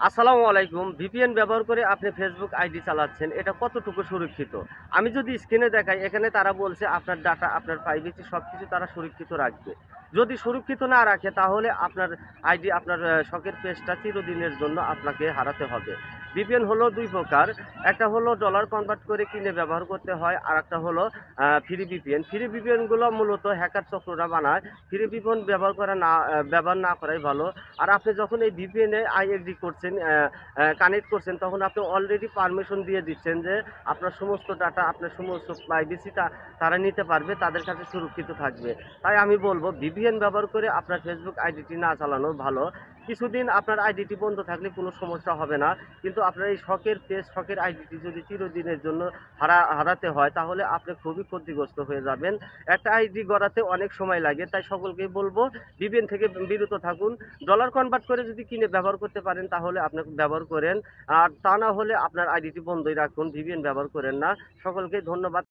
আসসালামু আলাইকুম। ভিপিএন ব্যবহার করে আপনি ফেসবুক আইডি চালাচ্ছেন, এটা কতটুকু সুরক্ষিত? আমি যদি স্ক্রিনে দেখাই, এখানে তারা বলছে আপনার ডাটা, আপনার প্রাইভেসি সবকিছু তারা সুরক্ষিত রাখবে। যদি সুরক্ষিত না রাখে তাহলে আপনার আইডি, আপনার শখের পেজটা চিরদিনের জন্য আপনাকে হারাতে হবে। ভিপিএন হলো ২ প্রকার। একটা হলো ডলার কনভার্ট করে কিনে ব্যবহার করতে হয়, আরেকটা হলো ফ্রি ভিপিএন। ফ্রি ভিপিএন গুলো মূলত হ্যাকার চক্ররা বানায়। ফ্রি ভিপিএন ব্যবহার না করাই ভালো। আর আপনি যখন এই ভিপিএন এ আইএসডি করছেন, কানেক্ট করছেন, তখন আপনি অলরেডি পারমিশন দিয়ে দিচ্ছেন যে আপনার সমস্ত ডাটা, আপনার সমস্ত প্রাইভেসিটা তারা নিতে পারবে, তাদের কাছে সুরক্ষিত থাকবে। তাই আমি বলবো ভিপিএন ব্যবহার করে আপনার ফেসবুক আইডিটি না চালানো ভালো। কিছুদিন আপনার আইডিটি বন্ধ থাকলে কোনো সমস্যা হবে না, কিন্তু আপনার এই শখের পেজ, শখের আইডিটি যদি চিরদিনের জন্য হারাতে হয় তাহলে আপনি খুবই ক্ষতিগ্রস্ত হয়ে যাবেন। একটা আইডি গড়াতে অনেক সময় লাগে, তাই সকলকেই বলবো ভিপিএন থেকে বিরত থাকুন। ডলার কনভার্ট করে যদি কিনে ব্যবহার করতে পারেন তাহলে আপনি ব্যবহার করেন, আর তা না হলে আপনার আইডিটি বন্ধই রাখুন, ভিপিএন ব্যবহার করেন না। সকলকে ধন্যবাদ।